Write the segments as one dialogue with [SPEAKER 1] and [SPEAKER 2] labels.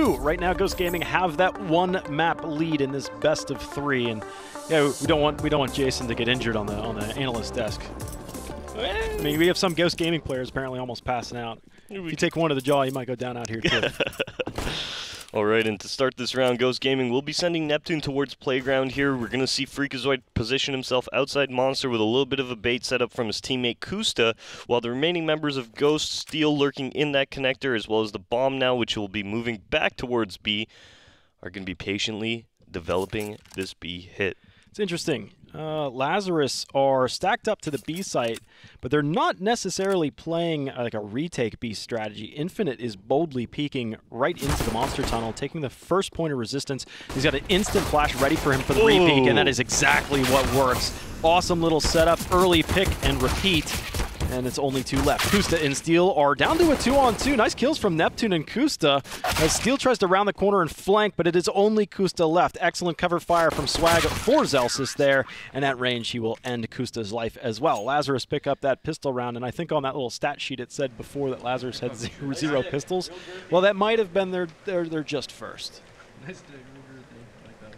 [SPEAKER 1] 2. Right now, Ghost Gaming have that 1 map lead in this best of 3, and yeah, we don't want Jason to get injured on the analyst desk. I mean, we have some Ghost Gaming players apparently almost passing out. If you take one to the jaw, you might go down out here too.
[SPEAKER 2] All right, and to start this round, Ghost Gaming will be sending Neptune towards Playground here. We're going to see Freakazoid position himself outside Monster with a little bit of a bait set up from his teammate Kusta, while the remaining members of Ghost Steel lurking in that connector, as well as the Bomb now, which will be moving back towards B, are going to be patiently developing this B hit.
[SPEAKER 1] It's interesting. Lazarus are stacked up to the B site, but they're not necessarily playing like a retake B strategy. Infinite is boldly peeking right into the monster tunnel, taking the first point of resistance. He's got an instant flash ready for him for the repeak, and that is exactly what works. Awesome little setup, early pick and repeat. And it's only 2 left. Kusta and Steel are down to a 2-on-2. Nice kills from Neptune and Kusta as Steel tries to round the corner and flank, but it is only Kusta left. Excellent cover fire from Swag for Zelsis there, and at range he will end Kusta's life as well. Lazarus pick up that pistol round, and I think on that little stat sheet it said before that Lazarus had zero pistols. Well, that might have been their just first.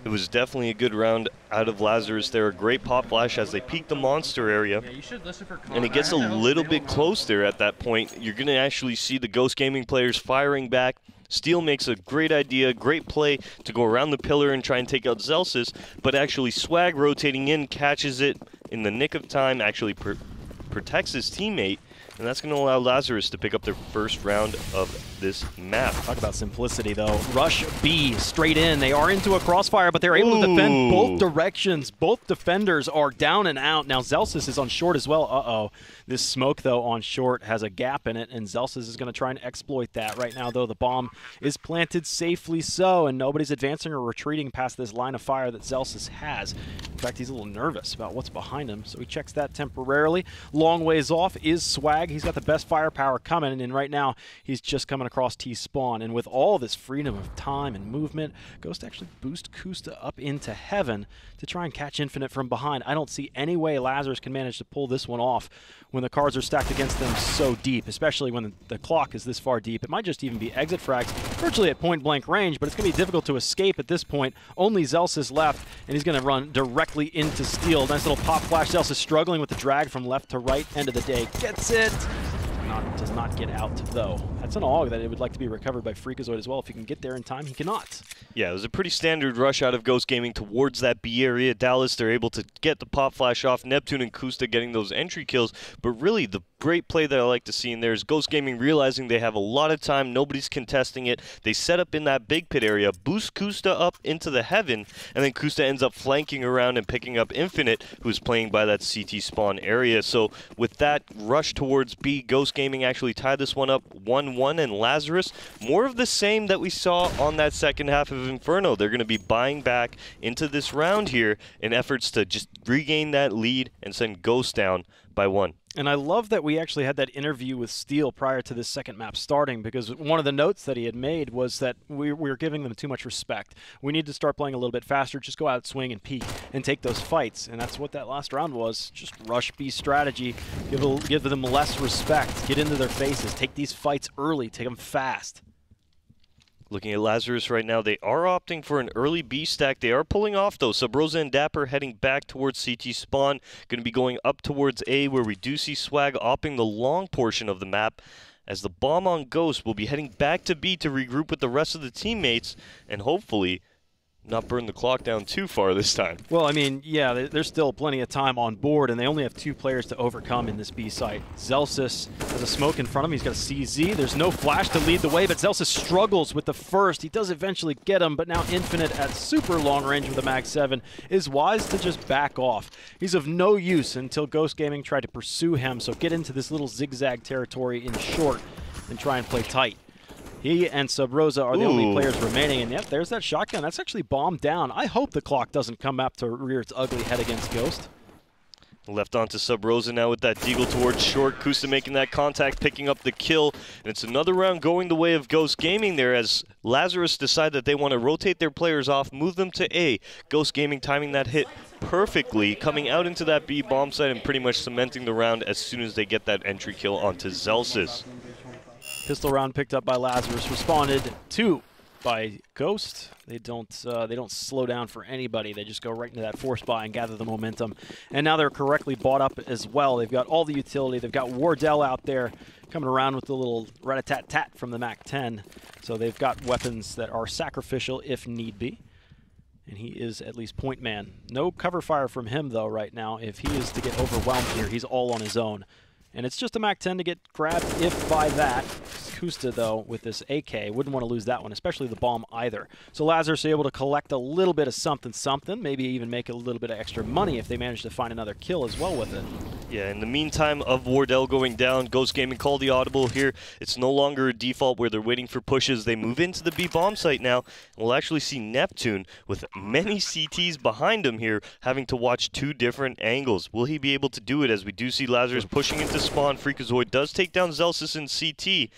[SPEAKER 2] It was definitely a good round out of Lazarus there. A great pop flash as they peek the monster area.
[SPEAKER 3] Yeah, you should listen for
[SPEAKER 2] and it gets a little bit close there at that point. You're going to actually see the Ghost Gaming players firing back. Steel makes a great idea, great play to go around the pillar and try and take out Zelsis, but actually Swag rotating in catches it in the nick of time, actually protects his teammate, and that's going to allow Lazarus to pick up their first round of this map.
[SPEAKER 1] Talk about simplicity, though. Rush B straight in. They are into a crossfire, but they're able to defend both directions. Both defenders are down and out. Now, Zelsis is on short as well. Uh-oh. This smoke, though, on short has a gap in it, and Zelsis is going to try and exploit that. Right now, though, the bomb is planted safely so, and nobody's advancing or retreating past this line of fire that Zelsis has. In fact, he's a little nervous about what's behind him, so he checks that temporarily. Long ways off is Swag. He's got the best firepower coming, and right now, he's just coming across T-spawn. And with all this freedom of time and movement, Ghost actually boost Kusta up into heaven to try and catch Infinite from behind. I don't see any way Lazarus can manage to pull this one off when the cards are stacked against them so deep, especially when the clock is this far deep. It might just even be exit frags virtually at point-blank range, but it's going to be difficult to escape at this point. Only Zelsis left, and he's going to run directly into Steel. Nice little pop flash. Zelsis struggling with the drag from left to right. End of the day. Gets it. Does not get out, though. That's an AUG that it would like to be recovered by Freakazoid as well. If he can get there in time, he cannot.
[SPEAKER 2] Yeah, it was a pretty standard rush out of Ghost Gaming towards that B area. Dallas, they're able to get the pop flash off. Neptune and Kusta getting those entry kills. But really, the great play that I like to see in there is Ghost Gaming realizing they have a lot of time. Nobody's contesting it. They set up in that big pit area, boost Kusta up into the heaven, and then Kusta ends up flanking around and picking up Infinite, who's playing by that CT spawn area. So with that rush towards B, Ghost Gaming actually tied this one up 1-1, and Lazarus, more of the same that we saw on that second half of Inferno. They're going to be buying back into this round here in efforts to just regain that lead and send Ghost down by 1.
[SPEAKER 1] And I love that we actually had that interview with Steel prior to this second map starting, because one of the notes that he had made was that we were giving them too much respect. We need to start playing a little bit faster, just go out, swing, and peek, and take those fights. And that's what that last round was, just rush B strategy, give them less respect, get into their faces, take these fights early, take them fast.
[SPEAKER 2] Looking at Lazarus right now, they are opting for an early B stack. They are pulling off, though. Subrosa and Dapper heading back towards CT spawn. Going to be going up towards A, where we do see Swag opting the long portion of the map, as the bomb on Ghost will be heading back to B to regroup with the rest of the teammates and hopefully not burn the clock down too far this time.
[SPEAKER 1] Well, I mean, yeah, there's still plenty of time on board, and they only have 2 players to overcome in this B site. Zelsis has a smoke in front of him. He's got a CZ. There's no flash to lead the way, but Zelsis struggles with the first. He does eventually get him, but now Infinite at super long range with a Mag 7 is wise to just back off. He's of no use until Ghost Gaming tried to pursue him, so get into this little zigzag territory in short and try and play tight. He and Subrosa are the only players remaining, and yep, there's that shotgun. That's actually bombed down. I hope the clock doesn't come up to rear its ugly head against Ghost.
[SPEAKER 2] Left onto Subrosa now with that deagle towards short. Kusta making that contact, picking up the kill. And it's another round going the way of Ghost Gaming there, as Lazarus decide that they want to rotate their players off, move them to A. Ghost Gaming timing that hit perfectly, coming out into that B bomb site and pretty much cementing the round as soon as they get that entry kill onto Zelsis.
[SPEAKER 1] Pistol round picked up by Lazarus, responded to by Ghost. They don't slow down for anybody. They just go right into that force buy and gather the momentum. And now they're correctly bought up as well. They've got all the utility. They've got Wardell out there coming around with the little rat-a-tat-tat from the MAC-10. So they've got weapons that are sacrificial if need be. And he is at least point man. No cover fire from him, though, right now. If he is to get overwhelmed here, he's all on his own. And it's just a MAC-10 to get grabbed, if by that. Kusta, though, with this AK, wouldn't want to lose that one, especially the bomb either. So Lazarus able to collect a little bit of something, maybe even make a little bit of extra money if they manage to find another kill as well with it.
[SPEAKER 2] Yeah, in the meantime of Wardell going down, Ghost Gaming called the audible here. It's no longer a default where they're waiting for pushes. They move into the B bomb site now, and we'll actually see Neptune with many CTs behind him here, having to watch two different angles. Will he be able to do it, as we do see Lazarus pushing into spawn? Freakazoid does take down Zelsis in CT.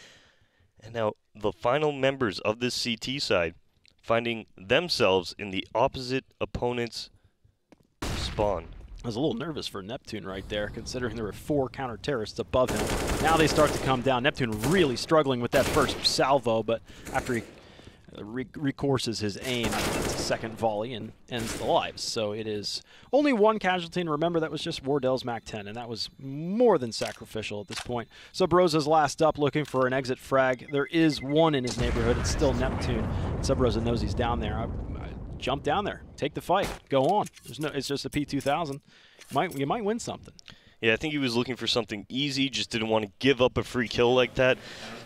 [SPEAKER 2] And now the final members of this CT side finding themselves in the opposite opponent's spawn.
[SPEAKER 1] I was a little nervous for Neptune right there, considering there were 4 counter-terrorists above him. Now they start to come down. Neptune really struggling with that first salvo, but after he recourses his aim, it's a second volley and ends the lives. So it is only 1 casualty, and remember that was just Wardell's MAC-10, and that was more than sacrificial at this point. So Broza's last up, looking for an exit frag. There is one in his neighborhood. It's still Neptune. Sub Rosa knows he's down there. I jump down there, take the fight, go on. It's just a P2000. You might win something.
[SPEAKER 2] Yeah, I think he was looking for something easy, just didn't want to give up a free kill like that.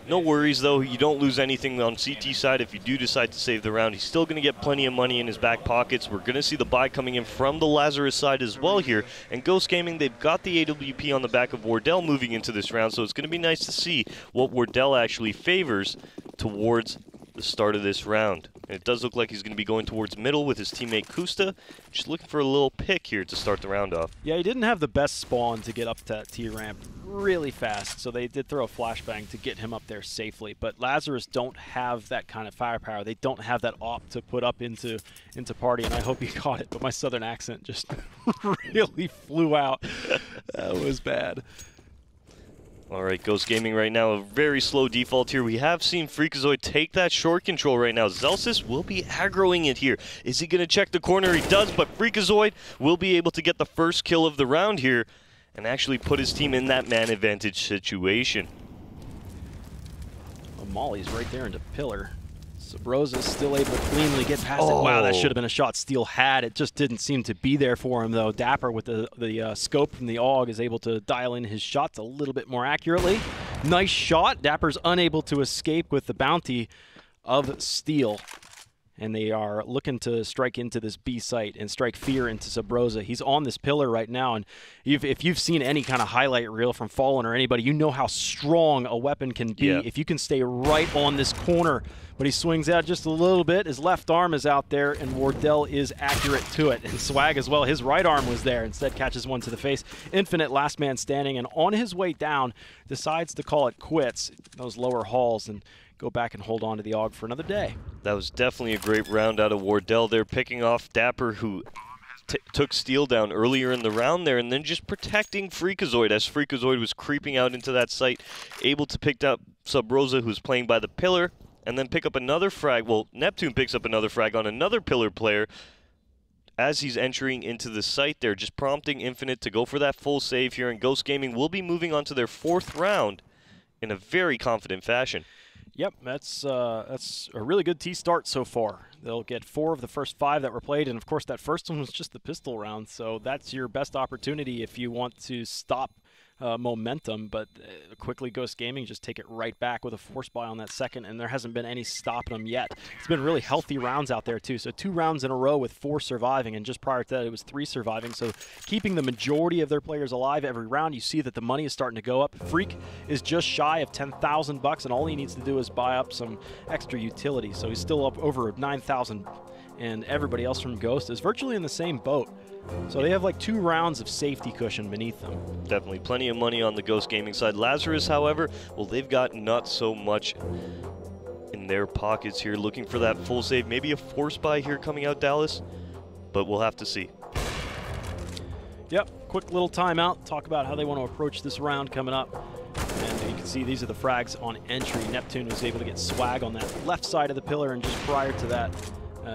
[SPEAKER 2] No worries, though. You don't lose anything on CT side if you do decide to save the round. He's still going to get plenty of money in his back pockets. We're going to see the buy coming in from the Lazarus side as well here. And Ghost Gaming, they've got the AWP on the back of Wardell moving into this round, so it's going to be nice to see what Wardell actually favors towards the start of this round. And it does look like he's going to be going towards middle with his teammate Kusta, just looking for a little pick here to start the round off.
[SPEAKER 1] Yeah, he didn't have the best spawn to get up to that T-ramp really fast, so they did throw a flashbang to get him up there safely. But Lazarus don't have that kind of firepower. They don't have that op to put up into party, and I hope he caught it, but my southern accent just really flew out. That was bad.
[SPEAKER 2] All right, Ghost Gaming right now, a very slow default here. We have seen Freakazoid take that short control right now. Zelsis will be aggroing it here. Is he going to check the corner? He does, but Freakazoid will be able to get the first kill of the round here and actually put his team in that man advantage situation.
[SPEAKER 1] Well, Molly's right there into pillar. Sabroza's still able to cleanly get past it. Wow, that should have been a shot Steel had. It just didn't seem to be there for him, though. Dapper with the scope from the AUG is able to dial in his shots a little bit more accurately. Nice shot. Dapper's unable to escape with the bounty of Steel. And they are looking to strike into this B site and strike fear into Sabroza. He's on this pillar right now, and if you've seen any kind of highlight reel from Fallen or anybody, you know how strong a weapon can be if you can stay right on this corner. But he swings out just a little bit. His left arm is out there, and Wardell is accurate to it. And Swag as well, his right arm was there. Instead catches one to the face. Infinite last man standing, and on his way down, decides to call it quits, those lower halls, and go back and hold on to the AUG for another day.
[SPEAKER 2] That was definitely a great round out of Wardell there, picking off Dapper, who took Steel down earlier in the round there, and then just protecting Freakazoid as Freakazoid was creeping out into that site, able to pick up Sabroza, who's playing by the pillar, and then pick up another frag. Well, Neptune picks up another frag on another pillar player as he's entering into the site there, just prompting Infinite to go for that full save here, and Ghost Gaming will be moving on to their 4th round in a very confident fashion.
[SPEAKER 1] Yep, that's a really good T start so far. They'll get 4 of the first 5 that were played, and of course that first one was just the pistol round, so that's your best opportunity if you want to stop momentum, but quickly Ghost Gaming just take it right back with a force buy on that second, and there hasn't been any stopping them yet. It's been really healthy rounds out there too, so 2 rounds in a row with 4 surviving, and just prior to that it was 3 surviving, so keeping the majority of their players alive every round. You see that the money is starting to go up. Freak is just shy of 10,000 bucks, and all he needs to do is buy up some extra utility, so he's still up over 9,000, and everybody else from Ghost is virtually in the same boat. So they have like 2 rounds of safety cushion beneath them. Definitely
[SPEAKER 2] plenty of money on the Ghost Gaming side. Lazarus, however, well, they've got not so much in their pockets here, looking for that full save. Maybe a force buy here coming out, Dallas, but we'll have to see.
[SPEAKER 1] Yep, quick little timeout. Talk about how they want to approach this round coming up. And you can see these are the frags on entry. Neptune was able to get swag on that left side of the pillar, and just prior to that,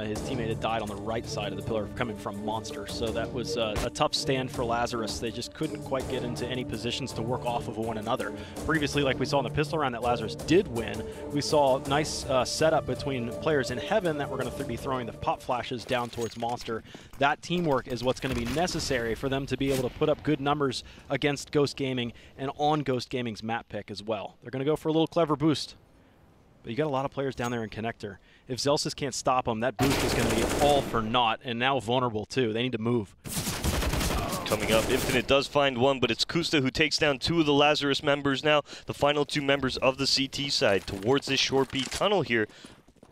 [SPEAKER 1] his teammate had died on the right side of the pillar coming from Monster. So that was a tough stand for Lazarus. They just couldn't quite get into any positions to work off of one another. Previously, like we saw in the pistol round that Lazarus did win, we saw a nice setup between players in heaven that were going to be throwing the pop flashes down towards Monster. That teamwork is what's going to be necessary for them to be able to put up good numbers against Ghost Gaming and on Ghost Gaming's map pick as well. They're going to go for a little clever boost. But you got a lot of players down there in Connector. If Zelsis can't stop them, that boost is going to be all for naught, and now vulnerable too. They need to move.
[SPEAKER 2] Coming up, Infinite does find one, but it's Kusta who takes down 2 of the Lazarus members now. The final 2 members of the CT side towards this short B tunnel here.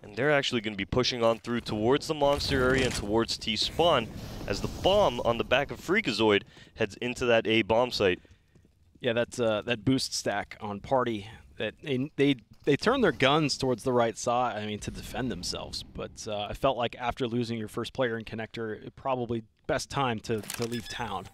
[SPEAKER 2] And they're actually going to be pushing on through towards the monster area and towards T-spawn as the bomb on the back of Freakazoid heads into that A bomb site.
[SPEAKER 1] Yeah, that's that boost stack on Party. That they turn their guns towards the right side, I mean, to defend themselves. But I felt like after losing your first player in Connector, probably best time to leave town.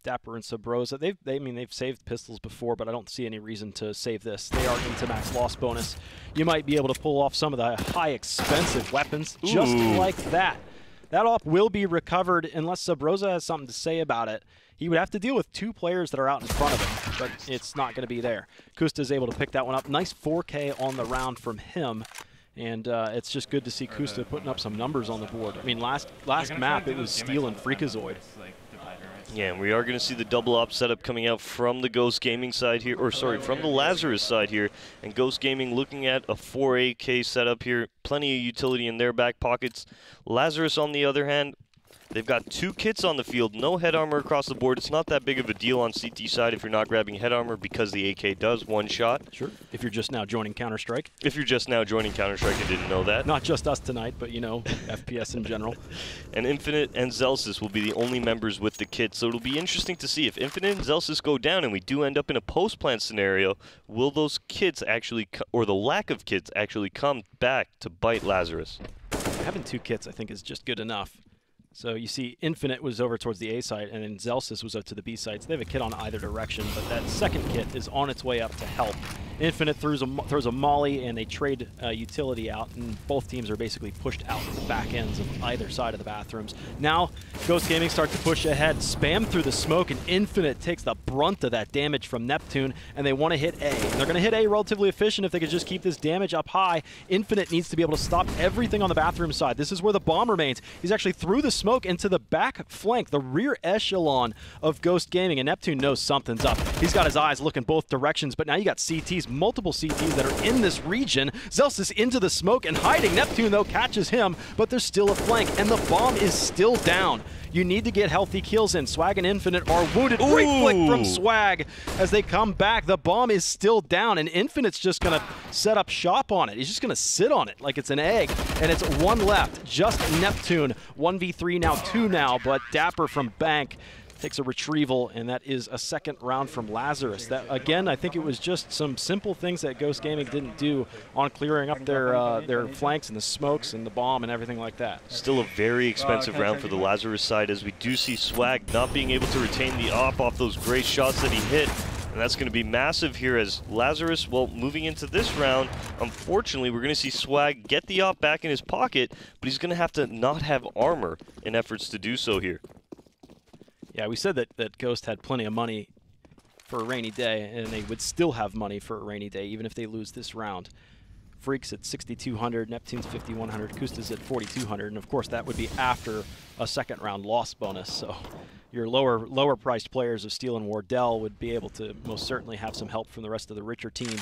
[SPEAKER 1] Dapper and Sabrosa, they've saved pistols before, but I don't see any reason to save this. They are into max loss bonus. You might be able to pull off some of the high expensive weapons just like that. That op will be recovered unless Sabrosa has something to say about it. He would have to deal with 2 players that are out in front of him, but it's not going to be there. Kusta's able to pick that one up. Nice 4K on the round from him, and it's just good to see Kusta putting up some numbers on the board. I mean, last map it was Steel and Freakazoid.
[SPEAKER 2] Yeah, and we are going to see the double op setup coming out from the Ghost Gaming side here, or sorry, from the Lazarus side here. And Ghost Gaming looking at a 4AK setup here, plenty of utility in their back pockets. Lazarus, on the other hand, they've got 2 kits on the field, no head armor across the board. It's not that big of a deal on CT side if you're not grabbing head armor because the AK does one shot.
[SPEAKER 1] Sure. If you're just now joining Counter-Strike.
[SPEAKER 2] If you're just now joining Counter-Strike and didn't know that.
[SPEAKER 1] Not just us tonight, but, you know, FPS in general.
[SPEAKER 2] And Infinite and Zelsis will be the only members with the kit, so it'll be interesting to see if Infinite and Zelsis go down and we do end up in a post-plant scenario, will those kits actually, or the lack of kits actually come back to bite Lazarus?
[SPEAKER 1] Having 2 kits, I think, is just good enough. So you see Infinite was over towards the A side, and then Zelsis was out to the B side. So they have a kit on either direction, but that second kit is on its way up to help. Infinite throws a molly, and they trade utility out, and both teams are basically pushed out the back ends of either side of the bathrooms. Now, Ghost Gaming starts to push ahead, spam through the smoke, and Infinite takes the brunt of that damage from Neptune, and they want to hit A. And they're going to hit A relatively efficient if they could just keep this damage up high. Infinite needs to be able to stop everything on the bathroom side. This is where the bomb remains. He's actually through the smoke into the back flank, the rear echelon of Ghost Gaming, and Neptune knows something's up. He's got his eyes looking both directions, but now you got CTs, multiple CTs that are in this region. Zelsis into the smoke and hiding. Neptune, though, catches him, but there's still a flank, and the bomb is still down. You need to get healthy kills in. Swag and Infinite are wounded. Great flick from Swag as they come back. The bomb is still down, and Infinite's just going to set up shop on it. He's just going to sit on it like it's an egg, and it's 1 left. Just Neptune. 1v3 now, 2 now, but Dapper from Bank takes a retrieval, and that is a second round from Lazarus. That, again, I think it was just some simple things that Ghost Gaming didn't do on clearing up their flanks and the smokes and the bomb and everything like that.
[SPEAKER 2] Still a very expensive round for the Lazarus side, as we do see Swag not being able to retain the op off those great shots that he hit. And that's going to be massive here as Lazarus, well, moving into this round, unfortunately, we're going to see Swag get the op back in his pocket, but he's going to have to not have armor in efforts to do so here.
[SPEAKER 1] Yeah, we said that Ghost had plenty of money for a rainy day, and they would still have money for a rainy day, even if they lose this round. Freak's at 6,200, Neptune's 5,100, Kusta's at 4,200, and of course that would be after a second round loss bonus, so your lower priced players of Steel and Wardell would be able to most certainly have some help from the rest of the richer team.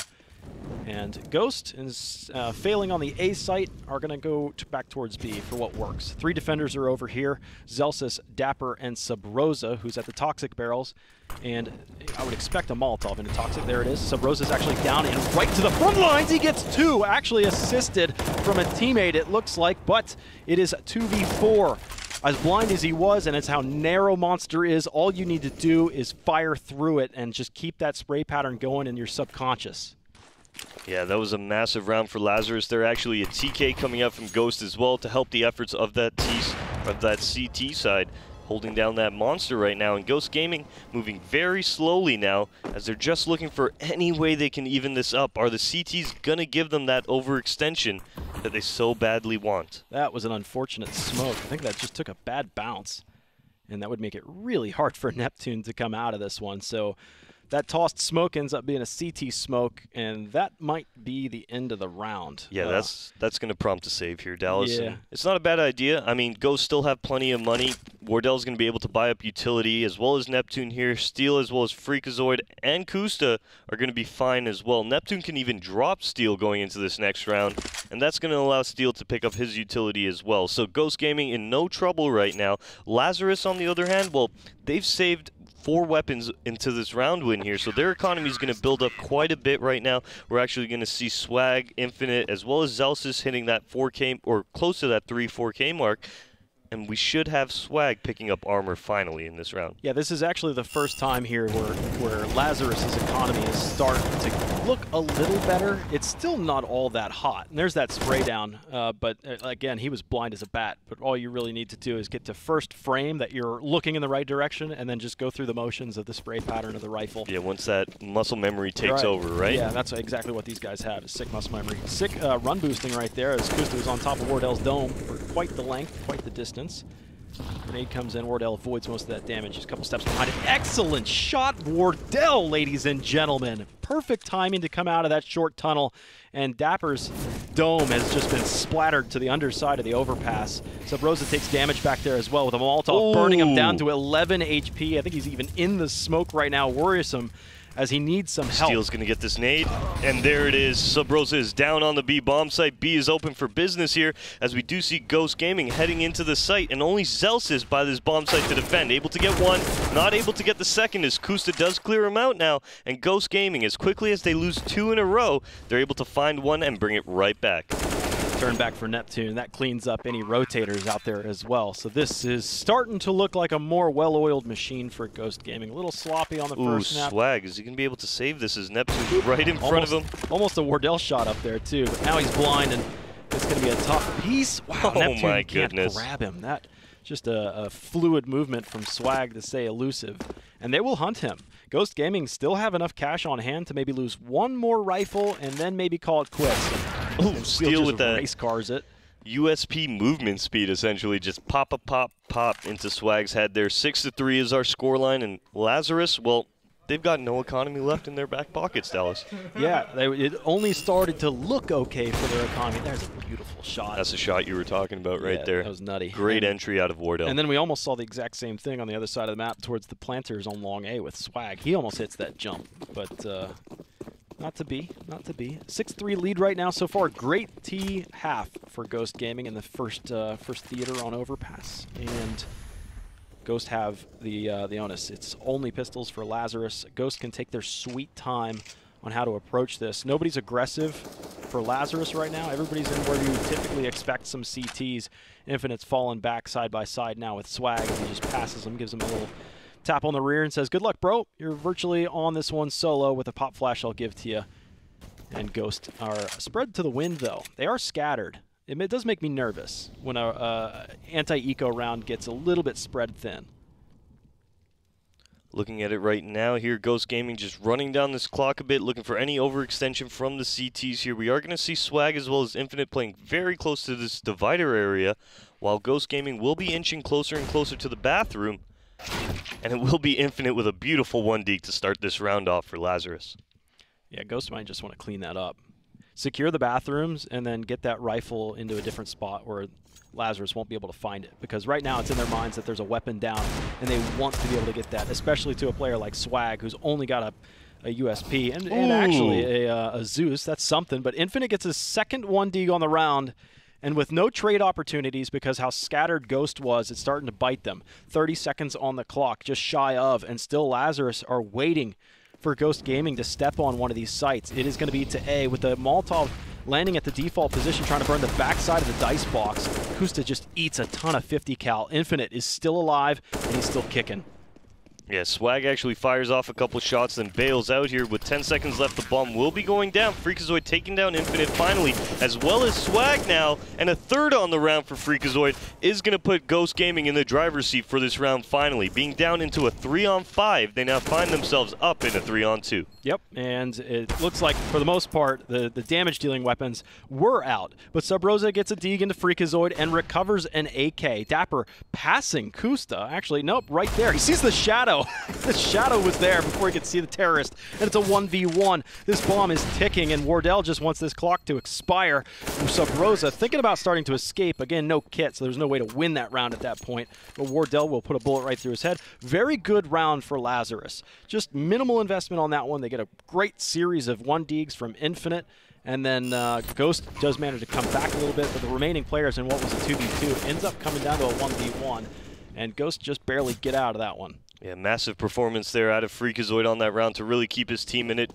[SPEAKER 1] And Ghost is failing on the A site, are going to go back towards B for what works. 3 defenders are over here, Zelsis, Dapper, and Sabrosa, who's at the Toxic Barrels. And I would expect a Molotov into Toxic. There it is. Sabrosa's actually down and right to the front lines. He gets 2, actually assisted from a teammate, it looks like, but it is 2v4. As blind as he was, and it's how narrow Monster is, all you need to do is fire through it and just keep that spray pattern going in your subconscious.
[SPEAKER 2] Yeah, that was a massive round for Lazarus. There actually a TK coming out from Ghost as well to help the efforts of that CT side. holding down that monster right now, and Ghost Gaming moving very slowly now as they're just looking for any way they can even this up. Are the CTs gonna give them that overextension that they so badly want?
[SPEAKER 1] That was an unfortunate smoke. I think that just took a bad bounce, and that would make it really hard for Neptune to come out of this one. So that tossed smoke ends up being a CT smoke, and that might be the end of the round.
[SPEAKER 2] Yeah, that's going to prompt a save here, Dallas.
[SPEAKER 1] Yeah.
[SPEAKER 2] And it's not a bad idea. I mean, Ghosts still have plenty of money. Wardell's going to be able to buy up utility, as well as Neptune here. Steel, as well as Freakazoid, and Kusta are going to be fine as well. Neptune can even drop Steel going into this next round, and that's going to allow Steel to pick up his utility as well. So Ghost Gaming in no trouble right now. Lazarus, on the other hand, well, they've saved 4 weapons into this round win here, so their economy is going to build up quite a bit right now. We're actually going to see Swag, Infinite, as well as Zelsis hitting that 4K, or close to that 3-4K mark, and we should have Swag picking up armor finally in this round.
[SPEAKER 1] Yeah, this is actually the first time here where Lazarus's economy is starting to look a little better. It's still not all that hot. And there's that spray down, but again, he was blind as a bat. But all you really need to do is get to first frame that you're looking in the right direction, and then just go through the motions of the spray pattern of the rifle.
[SPEAKER 2] Yeah, once that muscle memory takes over, right?
[SPEAKER 1] Yeah, that's exactly what these guys have, is sick muscle memory. Sick run boosting right there, as Kusta was on top of Wardell's dome for quite the length, quite the distance. Grenade comes in, Wardell avoids most of that damage. Just a couple steps behind it. Excellent shot, Wardell, ladies and gentlemen. Perfect timing to come out of that short tunnel, and Dapper's dome has just been splattered to the underside of the overpass. Subrosa takes damage back there as well with a Molotov, burning him down to 11 HP. I think he's even in the smoke right now, worrisome, as he needs some help.
[SPEAKER 2] Steel's going to get this nade, and there it is. Subrosa is down on the B bomb site. B is open for business here, as we do see Ghost Gaming heading into the site, and only Zelsis is by this bomb site to defend. Able to get one, not able to get the second, as Kusta does clear him out now, and Ghost Gaming, as quickly as they lose 2 in a row, they're able to find one and bring it right back.
[SPEAKER 1] Turn back for Neptune. That cleans up any rotators out there as well. So this is starting to look like a more well-oiled machine for Ghost Gaming. A little sloppy on the first snap.
[SPEAKER 2] Swag. Is he going to be able to save this as Neptune right in front of him?
[SPEAKER 1] Almost a Wardell shot up there, too. But now he's blind, and it's going to be a tough piece. Wow, Neptune
[SPEAKER 2] my
[SPEAKER 1] can't
[SPEAKER 2] goodness.
[SPEAKER 1] grab him. That just a fluid movement from Swag to stay elusive. And they will hunt him. Ghost Gaming still have enough cash on hand to maybe lose one more rifle and then maybe call it quits.
[SPEAKER 2] Ooh, Steel with that
[SPEAKER 1] race cars it.
[SPEAKER 2] USP movement speed, essentially. Just pop, pop, pop into Swag's head there. 6-3 is our scoreline, and Lazarus, well, they've got no economy left in their back pockets, Dallas.
[SPEAKER 1] Yeah, it only started to look okay for their economy. There's a beautiful shot.
[SPEAKER 2] That's the shot you were talking about right there.
[SPEAKER 1] That was nutty.
[SPEAKER 2] Great entry out of Wardell.
[SPEAKER 1] And then we almost saw the exact same thing on the other side of the map towards the planters on long A with Swag. He almost hits that jump, but not to be, not to be. 6-3 lead right now so far. Great T half for Ghost Gaming in the first theater on Overpass. And Ghost have the onus. It's only pistols for Lazarus. Ghost can take their sweet time on how to approach this. Nobody's aggressive for Lazarus right now. Everybody's in where you typically expect some CTs. Infinite's fallen back side by side now with Swag. He just passes him, gives him a little tap on the rear and says, good luck, bro. You're virtually on this one solo with a pop flash I'll give to you. And Ghost are spread to the wind, though. They are scattered. It does make me nervous when a anti-eco round gets a little bit spread thin.
[SPEAKER 2] Looking at it right now here, Ghost Gaming just running down this clock a bit, looking for any overextension from the CTs here. We are going to see Swag as well as Infinite playing very close to this divider area, while Ghost Gaming will be inching closer and closer to the bathroom. And it will be Infinite with a beautiful 1-deke to start this round off for Lazarus.
[SPEAKER 1] Yeah, Ghost might just want to clean that up. Secure the bathrooms and then get that rifle into a different spot where Lazarus won't be able to find it. Because right now it's in their minds that there's a weapon down and they want to be able to get that, especially to a player like Swag who's only got a USP and actually a Zeus. That's something. But Infinite gets his second 1-deke on the round. And with no trade opportunities because how scattered Ghost was, it's starting to bite them. 30 seconds on the clock, just shy of, and still Lazarus are waiting for Ghost Gaming to step on one of these sites. It is going to be to A with the Molotov landing at the default position, trying to burn the backside of the dice box. Kusta just eats a ton of 50 cal. Infinite is still alive, and he's still kicking.
[SPEAKER 2] Yeah, Swag actually fires off a couple shots, then bails out here. With 10 seconds left, the bomb will be going down. Freakazoid taking down Infinite finally, as well as Swag now. And a third on the round for Freakazoid is going to put Ghost Gaming in the driver's seat for this round finally. Being down into a 3-on-5, they now find themselves up in a 3-on-2.
[SPEAKER 1] Yep, and it looks like, for the most part, the damage-dealing weapons were out. But Sub Rosa gets a dig into Freakazoid and recovers an AK. Dapper passing Kusta. Actually, nope, right there. He sees the shadow. The shadow was there before he could see the terrorist. And it's a 1v1. This bomb is ticking, and Wardell just wants this clock to expire. Sub Rosa thinking about starting to escape. Again, no kit, so there's no way to win that round at that point. But Wardell will put a bullet right through his head. Very good round for Lazarus. Just minimal investment on that one. They get a great series of 1-digs from Infinite. And then Ghost does manage to come back a little bit, but the remaining players in what was a 2v2 ends up coming down to a 1v1. And Ghost just barely get out of that one.
[SPEAKER 2] Yeah, massive performance there out of Freakazoid on that round to really keep his team in it.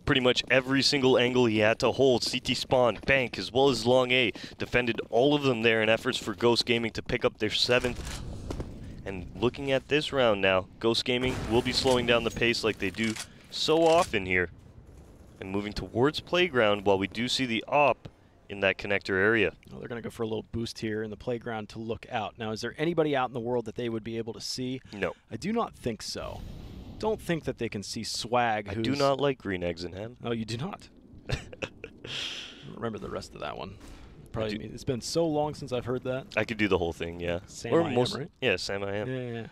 [SPEAKER 2] Pretty much every single angle he had to hold. CT spawn, bank, as well as long A. Defended all of them there in efforts for Ghost Gaming to pick up their 7th. And looking at this round now, Ghost Gaming will be slowing down the pace like they do so often here. And moving towards Playground while we do see the op in that connector area.
[SPEAKER 1] Well, they're going to go for a little boost here in the Playground to look out. Now, is there anybody out in the world that they would be able to see?
[SPEAKER 2] No.
[SPEAKER 1] I do not think so. Don't think that they can see Swag.
[SPEAKER 2] I do not like green eggs in ham.
[SPEAKER 1] Oh, you do not? I don't remember the rest of that one. Probably, it's been so long since I've heard that.
[SPEAKER 2] I could do the whole thing, yeah.
[SPEAKER 1] Sam I am, right?
[SPEAKER 2] Yeah, Sam I am.
[SPEAKER 1] Yeah.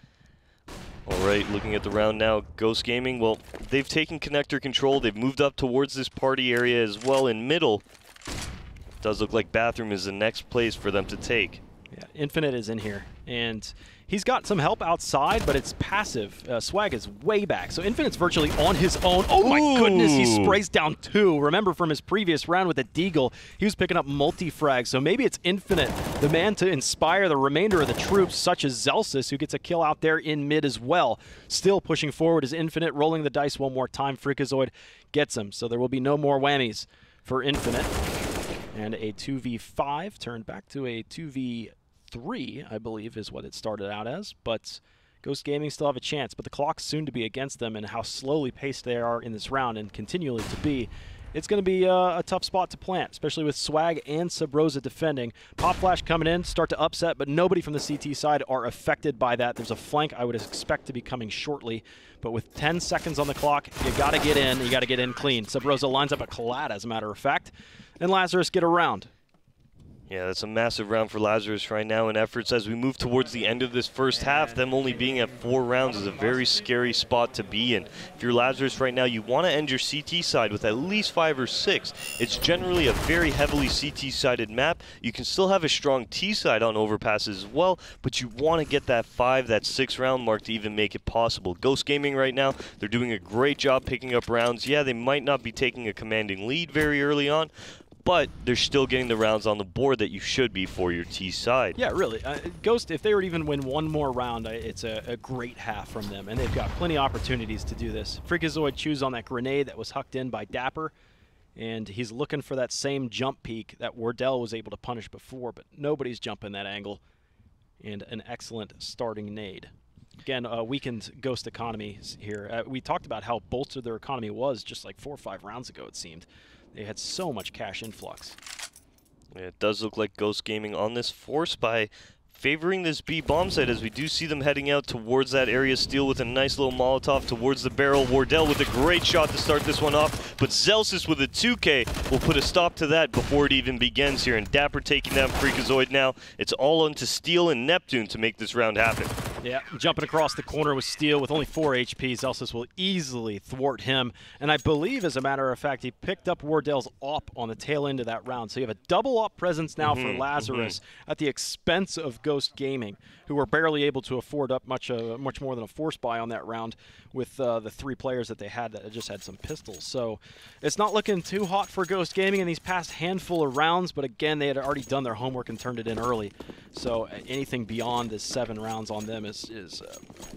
[SPEAKER 2] All right, looking at the round now, Ghost Gaming, well, they've taken connector control. They've moved up towards this party area as well in middle. Does look like Bathroom is the next place for them to take.
[SPEAKER 1] Yeah, Infinite is in here, and he's got some help outside, but it's passive. Swag is way back, so Infinite's virtually on his own. Oh my goodness, he sprays down 2. Remember from his previous round with the Deagle, he was picking up multi-frags, so maybe it's Infinite, the man to inspire the remainder of the troops, such as Zelsis, who gets a kill out there in mid as well. Still pushing forward is Infinite, rolling the dice one more time. Freakazoid gets him, so there will be no more whammies for Infinite. And a 2v5 turned back to a 2v3, I believe, is what it started out as. But Ghost Gaming still have a chance, but the clock's soon to be against them, and how slowly paced they are in this round and continually to be. It's going to be a tough spot to plant, especially with Swag and Sub Rosa defending. Pop Flash coming in, start to upset, but nobody from the CT side are affected by that. There's a flank I would expect to be coming shortly, but with 10 seconds on the clock, you got to get in. You got to get in clean. Sub Rosa lines up a Collat, as a matter of fact, and Lazarus get around.
[SPEAKER 2] Yeah, that's a massive round for Lazarus right now in efforts as we move towards the end of this first half. Them only being at 4 rounds is a very scary spot to be in. If you're Lazarus right now, you want to end your CT side with at least 5 or 6. It's generally a very heavily CT-sided map. You can still have a strong T side on Overpass as well, but you want to get that 5, that 6 round mark to even make it possible. Ghost Gaming right now, they're doing a great job picking up rounds. Yeah, they might not be taking a commanding lead very early on, but they're still getting the rounds on the board that you should be for your T side.
[SPEAKER 1] Yeah, really. Ghost, if they were to even win one more round, it's a great half from them, and they've got plenty of opportunities to do this. Freakazoid chews on that grenade that was hucked in by Dapper, and he's looking for that same jump peak that Wardell was able to punish before, but nobody's jumping that angle, and an excellent starting nade. Again, weakened Ghost economy here. We talked about how bolstered their economy was just like 4 or 5 rounds ago, it seemed. They had so much cash influx.
[SPEAKER 2] Yeah, it does look like Ghost Gaming on this force by favoring this B bomb site as we do see them heading out towards that area. Steel with a nice little Molotov towards the barrel. Wardell with a great shot to start this one off, but Zelsis with a 2K will put a stop to that before it even begins here. And Dapper taking down Freakazoid now. It's all onto Steel and Neptune to make this round happen.
[SPEAKER 1] Yeah, jumping across the corner with Steel with only 4 HP. Zelsis will easily thwart him. And I believe, as a matter of fact, he picked up Wardell's op on the tail end of that round. So you have a double op presence now for Lazarus at the expense of Ghost Gaming, who were barely able to afford up much more than a force buy on that round with the 3 players that they had that just had some pistols. So it's not looking too hot for Ghost Gaming in these past handful of rounds, but again, they had already done their homework and turned it in early. So anything beyond this 7 rounds on them is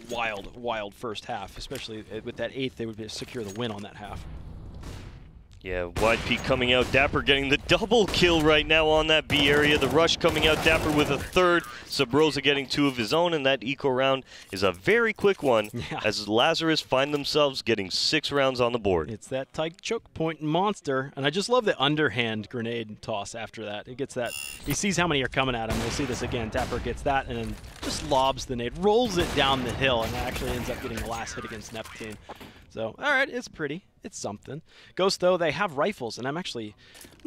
[SPEAKER 1] wild first half, especially with that 8th, they would secure the win on that half.
[SPEAKER 2] Yeah, Wide Peak coming out. Dapper getting the double kill right now on that B area. The rush coming out. Dapper with a third. Subrosa getting 2 of his own, and that eco round is a very quick one as Lazarus find themselves getting 6 rounds on the board.
[SPEAKER 1] It's that tight choke point monster, and I just love the underhand grenade toss after that. He gets that. He sees how many are coming at him. We'll see this again. Dapper gets that and then just lobs the nade, rolls it down the hill, and actually ends up getting the last hit against Neptune. So, all right, it's pretty. It's something. Ghost, though, they have rifles, and I'm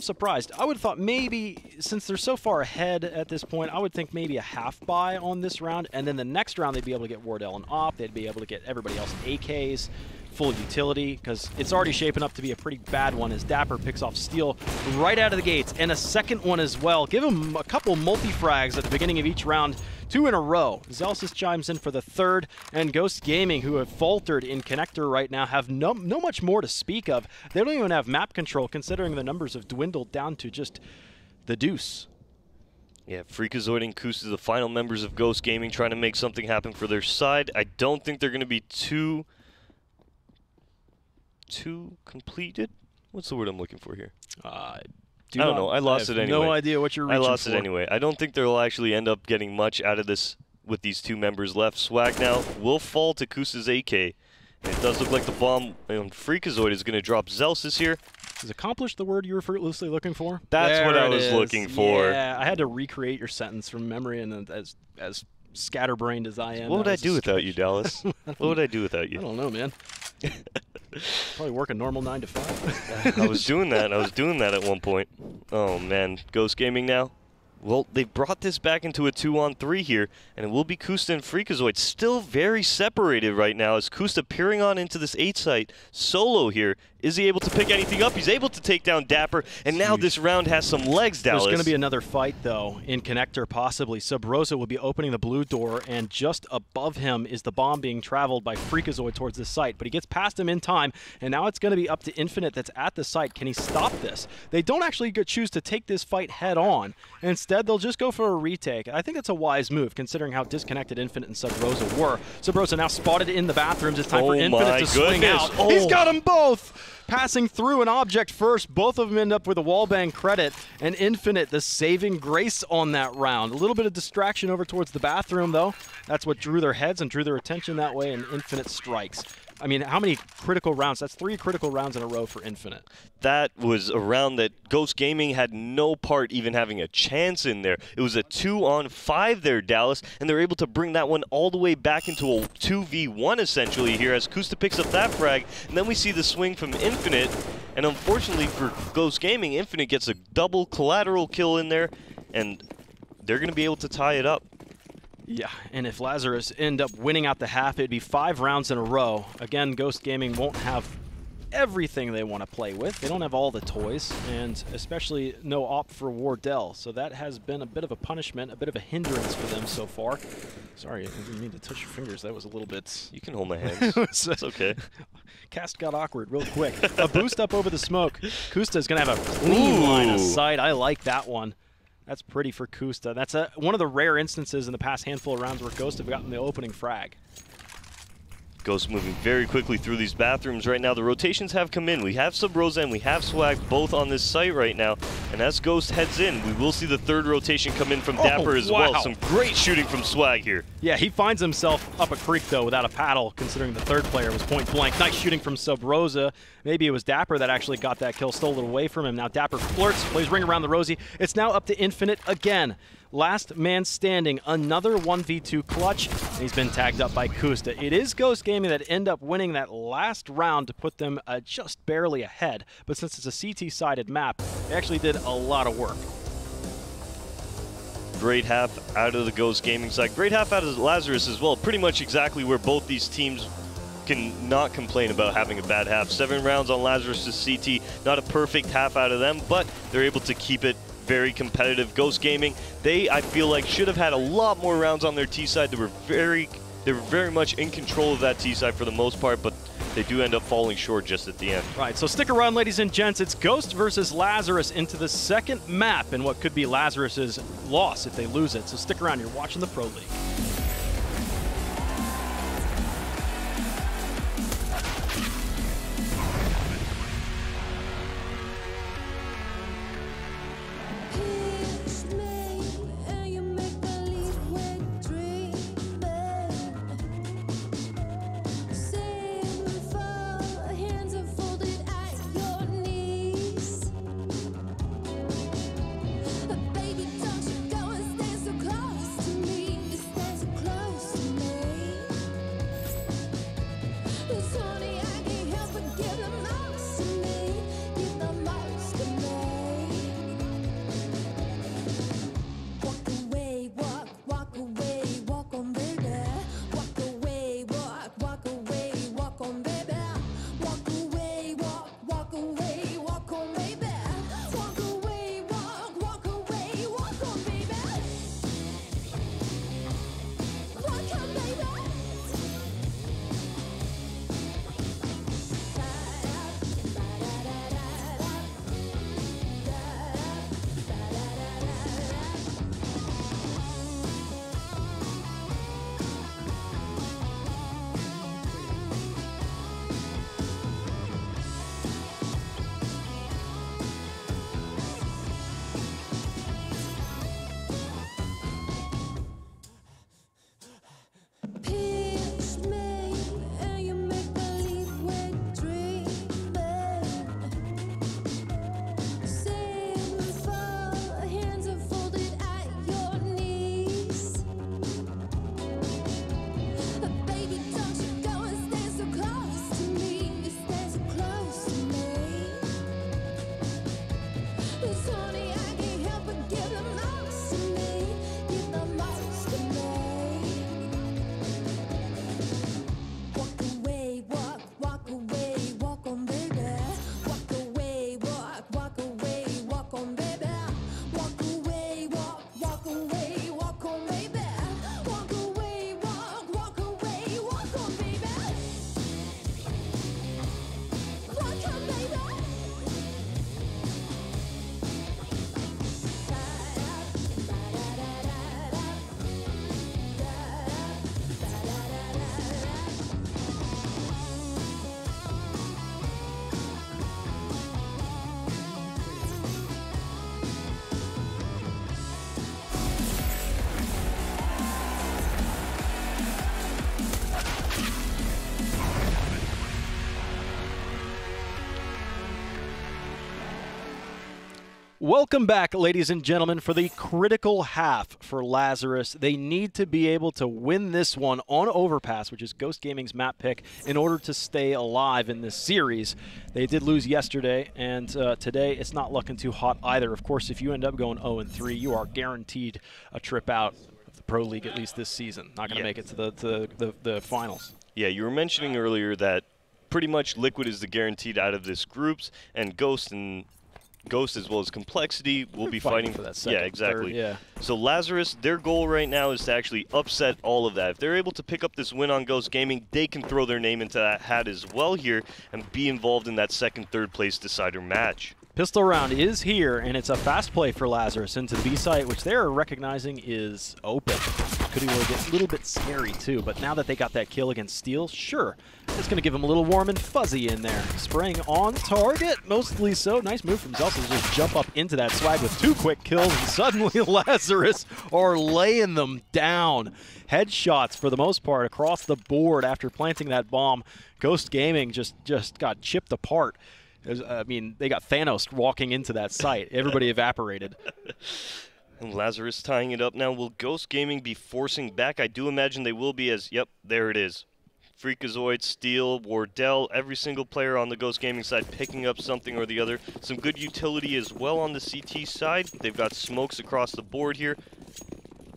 [SPEAKER 1] surprised. I would have thought maybe, since they're so far ahead at this point, I would think maybe a half buy on this round, and then the next round they'd be able to get Wardell and Op. They'd be able to get everybody else AKs, full utility, because it's already shaping up to be a pretty bad one as Dapper picks off Steel right out of the gates, and a second one as well. Give him a couple multi-frags at the beginning of each round. 2 in a row. Zelsis chimes in for the third, and Ghost Gaming, who have faltered in connector right now, have no much more to speak of. They don't even have map control, considering the numbers have dwindled down to just the deuce.
[SPEAKER 2] Yeah, Freakazoid and Kusta, the final members of Ghost Gaming, trying to make something happen for their side. I don't think they're going to be too completed. What's the word I'm looking for here?
[SPEAKER 1] I
[SPEAKER 2] don't know. I lost it anyway.
[SPEAKER 1] No idea what you're reaching for.
[SPEAKER 2] I lost it anyway. I don't think they'll actually end up getting much out of this with these 2 members left. Swag now will fall to Kusta's AK. And it does look like the bomb on Freakazoid is going to drop Zelsis here.
[SPEAKER 1] Is accomplished the word you were loosely looking for?
[SPEAKER 2] That's what I was looking for.
[SPEAKER 1] Yeah, I had to recreate your sentence from memory, and as scatterbrained as I am.
[SPEAKER 2] What would I do without you, Dallas? What would I do without you?
[SPEAKER 1] I don't know, man. Probably work a normal 9 to 5.
[SPEAKER 2] I was doing that. I was doing that at one point. Oh, man. Ghost Gaming now. Well, they brought this back into a 2-on-3 here, and it will be Kusta and Freakazoid. Still very separated right now as Kusta peering on into this 8 site solo here. Is he able to pick anything up? He's able to take down Dapper, and now this round has some legs, Dallas.
[SPEAKER 1] There's going to be another fight, though, in connector, possibly. Subrosa will be opening the blue door, and just above him is the bomb being traveled by Freakazoid towards the site. But he gets past him in time, and now it's going to be up to Infinite that's at the site. Can he stop this? They don't actually choose to take this fight head-on. Instead, they'll just go for a retake. I think that's a wise move, considering how disconnected Infinite and Subrosa were. Subrosa now spotted in the bathrooms. It's time for Infinite to swing out. Oh. He's got them both! Passing through an object first. Both of them end up with a wallbang credit, and Infinite the saving grace on that round. A little bit of distraction over towards the bathroom, though. That's what drew their heads and drew their attention that way, and Infinite strikes. I mean, how many critical rounds? That's 3 critical rounds in a row for Infinite.
[SPEAKER 2] That was a round that Ghost Gaming had no part even having a chance in there. It was a 2-on-5 there, Dallas, and they're able to bring that one all the way back into a 2v1 essentially here as Kusta picks up that frag, and then we see the swing from Infinite, and unfortunately for Ghost Gaming, Infinite gets a double collateral kill in there, and they're going to be able to tie it up.
[SPEAKER 1] Yeah, and if Lazarus end up winning out the half, it'd be 5 rounds in a row. Again, Ghost Gaming won't have everything they want to play with. They don't have all the toys, and especially no op for Wardell. So that has been a bit of a punishment, a bit of a hindrance for them so far. Sorry, I didn't mean to touch your fingers. That was a little bit...
[SPEAKER 2] You can hold my hands. It's okay.
[SPEAKER 1] Cast got awkward real quick. A boost up over the smoke. Kusta's going to have a clean line of sight. I like that one. That's pretty for Kusta. That's one of the rare instances in the past handful of rounds where Ghost have gotten the opening frag.
[SPEAKER 2] Ghost moving very quickly through these bathrooms right now. The rotations have come in. We have Subrosa and we have Swag both on this site right now. And as Ghost heads in, we will see the 3rd rotation come in from Dapper as well. Some great shooting from Swag here.
[SPEAKER 1] Yeah, he finds himself up a creek, though, without a paddle, considering the 3rd player was point blank. Nice shooting from Subrosa. Maybe it was Dapper that actually got that kill, stole it away from him. Now Dapper flirts, plays ring around the Rosie. It's now up to Infinite again. Last man standing, another 1v2 clutch, and he's been tagged up by Kusta. It is Ghost Gaming that end up winning that last round to put them just barely ahead, but since it's a CT-sided map, they actually did a lot of work.
[SPEAKER 2] Great half out of the Ghost Gaming side. Great half out of Lazarus as well. Pretty much exactly where both these teams can not complain about having a bad half. 7 rounds on Lazarus' CT, not a perfect half out of them, but they're able to keep it very competitive. Ghost Gaming, I feel like should have had a lot more rounds on their T side. They were very much in control of that T side for the most part, but they do end up falling short just at the end.
[SPEAKER 1] Right, so stick around, ladies and gents. It's Ghost versus Lazarus into the 2nd map in what could be Lazarus's loss if they lose it. So stick around. You're watching the Pro League. Welcome back, ladies and gentlemen, for the critical half for Lazarus. They need to be able to win this one on Overpass, which is Ghost Gaming's map pick, in order to stay alive in this series. They did lose yesterday, and today it's not looking too hot either. Of course, if you end up going 0-3, you are guaranteed a trip out of the Pro League, at least this season. Not going to make it to the finals. Yeah, you were mentioning earlier that pretty much Liquid is the guaranteed out of this groups, and Ghost as well as Complexity will be fighting
[SPEAKER 2] for that second,
[SPEAKER 1] exactly.
[SPEAKER 2] Third, yeah.
[SPEAKER 1] So Lazarus, their goal right now is to actually upset all of that. If they're able to pick up this win on Ghost Gaming, they can throw their name into that hat as well here and be involved in that second, third place decider match. Pistol round is here, and it's a fast play for Lazarus into the B site, which they're recognizing is open. Could be a little bit scary too, but now that they got that kill against Steel, sure, it's going to give them a little warm and fuzzy in there. Spraying on target, mostly so. Nice move from Zelsa to just jump up into that swag with 2 quick kills, and suddenly Lazarus are laying them down. Headshots for the most part across the board after planting that bomb. Ghost Gaming just got chipped apart. I mean, they got Thanos walking into that site. Everybody evaporated. And Lazarus tying it up now. Will Ghost Gaming be forcing back? I do imagine they will be, as, yep, there it is. Freakazoid, Steel, Wardell, every single player on the Ghost Gaming side picking up something or the other. Some good utility as well on the CT side. They've got smokes across the board here.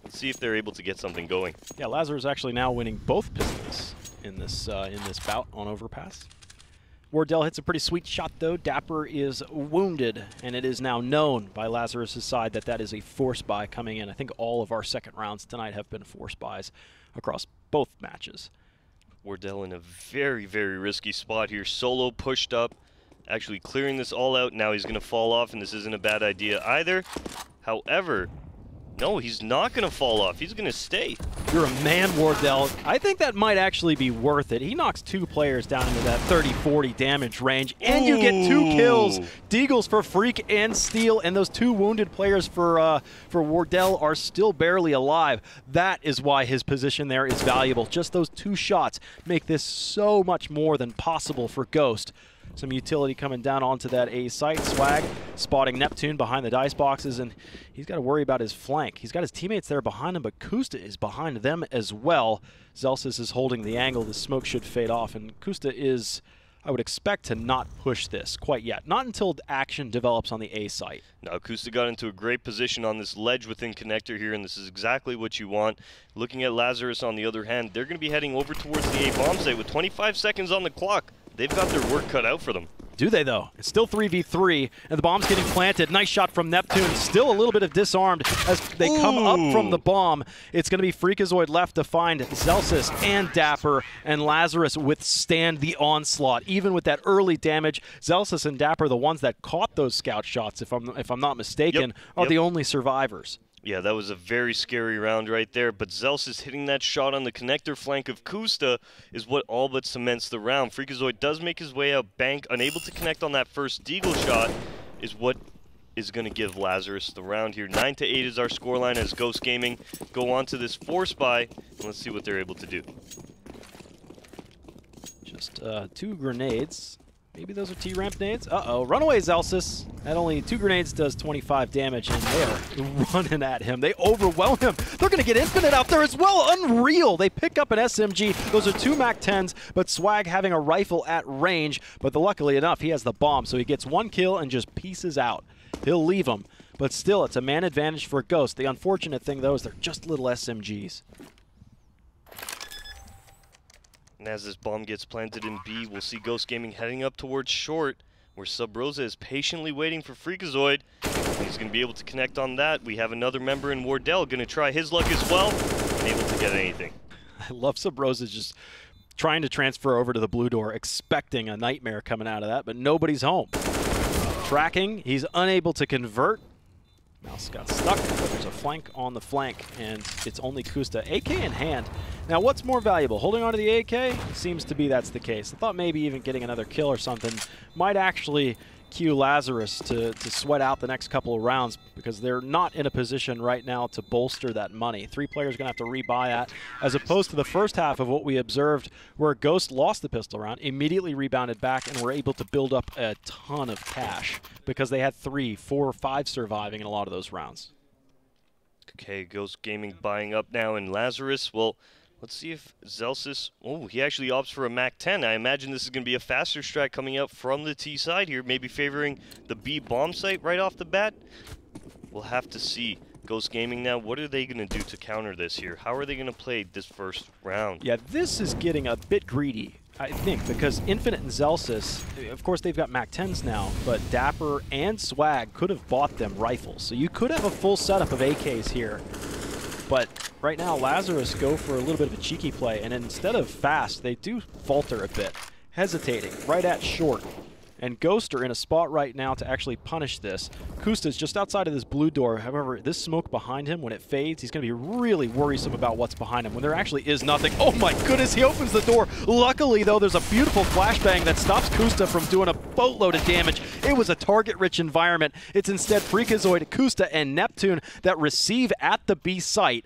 [SPEAKER 1] Let's see if they're able to get something going. Yeah, Lazarus actually now winning both pistols in this bout on Overpass. Wardell hits a pretty sweet shot, though. Dapper is wounded, and it is now known by Lazarus' side that that is a force buy coming in. I think all of our second rounds tonight have been force buys across both matches. Wardell in a very, very risky spot here. Solo pushed up, actually clearing this all out. Now he's going to fall off, and this isn't a bad idea either. However, no, he's not going to fall off. He's going to stay. You're a man, Wardell. I think that might actually be worth it. He knocks 2 players down into that 30-40 damage range, and you get 2 kills. Deagles for Freak and Steel, and those 2 wounded players for Wardell are still barely alive. That is why his position there is valuable. Just those 2 shots make this so much more than possible for Ghost. Some utility coming down onto that A site. Swag spotting Neptune behind the dice boxes, and he's got to worry about his flank. He's got his teammates there behind him, but Kusta is behind them as well. Zelsis is holding the angle. The smoke should fade off, and Kusta is, I would expect, to not push this quite yet. Not until action develops on the A site. Now, Kusta got into a great position on this ledge within connector here, and this is exactly what you want. Looking at Lazarus, on the other hand, they're going to be heading over towards the A bomb site with 25 seconds on the clock. They've got their work cut out for them. Do they, though? It's still 3v3, and the bomb's getting planted. Nice shot from Neptune. Still a little bit of disarmed as they come up from the bomb. It's going to be Freakazoid left to find Zelsis and Dapper, and Lazarus withstand the onslaught. Even with that early damage, Zelsis and Dapper, the ones that caught those scout shots, if I'm not mistaken, are the only survivors. Yeah, that was a very scary round right there, but Zelsis hitting that shot on the connector flank of Kusta is what all but cements the round. Freakazoid does make his way out bank, unable to connect on that first Deagle shot, is what is going to give Lazarus the round here. 9-8 is our scoreline as Ghost Gaming go on to this force buy, and let's see what they're able to do. Just 2 grenades. Maybe those are T-ramp nades. Uh-oh, runaway Zelsis. That only 2 grenades does 25 damage, and they are running at him. They overwhelm him. They're going to get Infinite out there as well. Unreal. They pick up an SMG. Those are 2 MAC-10s, but Swag having a rifle at range. But luckily enough, he has the bomb, so he gets 1 kill and just pieces out. He'll leave him. But still, it's a man advantage for Ghost. The unfortunate thing, though, is they're just little SMGs. And as this bomb gets planted in B, we'll see Ghost Gaming heading up towards short, where Sub Rosa is patiently waiting for Freakazoid. He's going to be able to connect on that. We have another member in Wardell going to try his luck as well, unable to get anything. I love Sub Rosa just trying to transfer over to the blue door, expecting a nightmare coming out of that, but nobody's home. Tracking, he's unable to convert. Mouse got stuck, but there's a flank on the flank, and it's only Kusta. AK in hand. Now, what's more valuable, holding onto the AK? Seems to be that's the case. I thought maybe even getting another kill or something might actually cue Lazarus to sweat out the next couple of rounds because they're not in a position right now to bolster that money. 3 players are going to have to rebuy at, as opposed to the first half of what we observed where Ghost lost the pistol round, immediately rebounded back, and were able to build up a ton of cash because they had 3, 4, 5 surviving in a lot of those rounds.
[SPEAKER 2] Okay, Ghost Gaming buying up now, and Lazarus, well, let's see if Zelsis, oh, he actually opts for a MAC-10. I imagine this is going to be a faster strat coming out from the T side here, maybe favoring the B bomb site right off the bat. We'll have to see. Ghost Gaming now, what are they going to do to counter this here? How are they going to play this first round?
[SPEAKER 1] Yeah, this is getting a bit greedy, I think, because Infinite and Zelsis, of course they've got MAC-10s now, but Dapper and Swag could have bought them rifles. So you could have a full setup of AKs here. But right now, Lazarus go for a little bit of a cheeky play, and instead of fast, they do falter a bit, hesitating right at short. And Ghost are in a spot right now to actually punish this. Kusta's just outside of this blue door. However, this smoke behind him, when it fades, he's going to be really worrisome about what's behind him when there actually is nothing. Oh my goodness, he opens the door. Luckily, though, there's a beautiful flashbang that stops Kusta from doing a boatload of damage. It was a target-rich environment. It's instead Freakazoid, Kusta, and Neptune that receive at the B site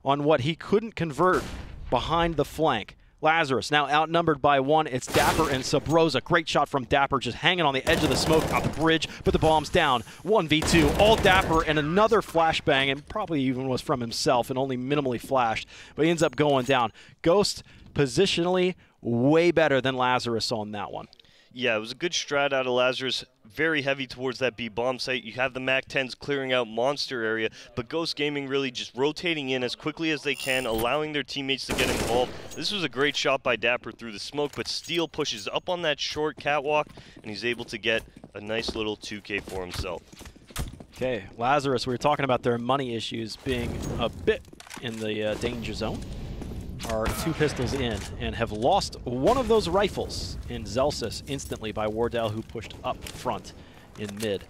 [SPEAKER 1] on what he couldn't convert behind the flank. Lazarus now outnumbered by 1. It's Dapper and Subrosa. Great shot from Dapper, just hanging on the edge of the smoke, got the bridge, but the bomb's down. 1v2, all Dapper, and another flashbang, and probably even was from himself and only minimally flashed, but he ends up going down. Ghost positionally way better than Lazarus on that one.
[SPEAKER 2] Yeah, it was a good strat out of Lazarus, very heavy towards that B bomb site. You have the MAC-10s clearing out monster area, but Ghost Gaming really just rotating in as quickly as they can, allowing their teammates to get involved. This was a great shot by Dapper through the smoke, but Steel pushes up on that short catwalk, and he's able to get a nice little 2K for himself.
[SPEAKER 1] Okay, Lazarus, we were talking about their money issues being a bit in the danger zone. Are 2 pistols in and have lost one of those rifles in Zelsis instantly by Wardell, who pushed up front in mid.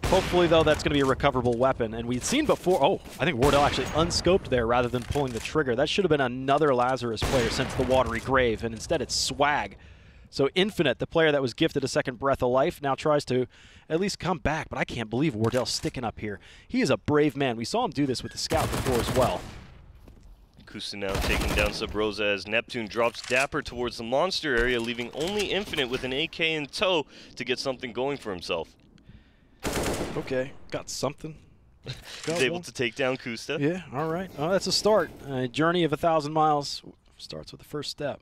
[SPEAKER 1] Hopefully, though, that's going to be a recoverable weapon. And we'd seen before, oh, I think Wardell actually unscoped there rather than pulling the trigger. That should have been another Lazarus player since the Watery Grave, and instead it's Swag. So Infinite, the player that was gifted a second breath of life, now tries to at least come back. But I can't believe Wardell's sticking up here. He is a brave man. We saw him do this with the Scout before as well.
[SPEAKER 2] Kusta now taking down Subrosa as Neptune drops Dapper towards the monster area, leaving only Infinite with an AK in tow to get something going for himself.
[SPEAKER 1] Okay, got something.
[SPEAKER 2] He's able to take down Kusta.
[SPEAKER 1] Yeah, all right. Oh, that's a start. A journey of 1,000 miles starts with the first step.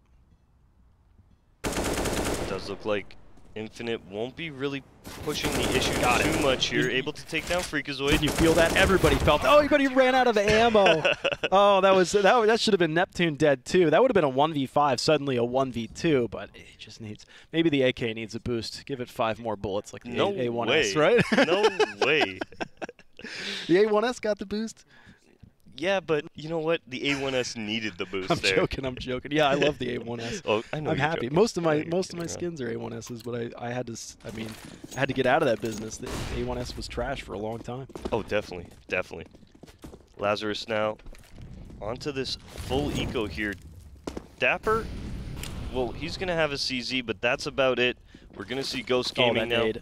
[SPEAKER 2] It does look like Infinite won't be really pushing the issue too much here. Able to take down Freakazoid.
[SPEAKER 1] Did you feel that? Everybody felt. Oh, but he ran out of ammo. Oh, that should have been Neptune dead too. That would have been a 1v5. Suddenly a 1v2. But it just needs. Maybe the AK needs a boost. Give it 5 more bullets like the A1S, right?
[SPEAKER 2] No way.
[SPEAKER 1] The A1S got the boost.
[SPEAKER 2] Yeah, but you know what? The A1S needed the boost.
[SPEAKER 1] I'm joking. Yeah, I love the A1S.
[SPEAKER 2] Oh, I know.
[SPEAKER 1] I'm happy.
[SPEAKER 2] Joking.
[SPEAKER 1] Most of my skins are A1Ss, but I had to get out of that business. The A1S was trash for a long time.
[SPEAKER 2] Oh, definitely. Lazarus now onto this full eco here. Dapper, well, he's gonna have a CZ, but that's about it. We're gonna see Ghost Gaming now.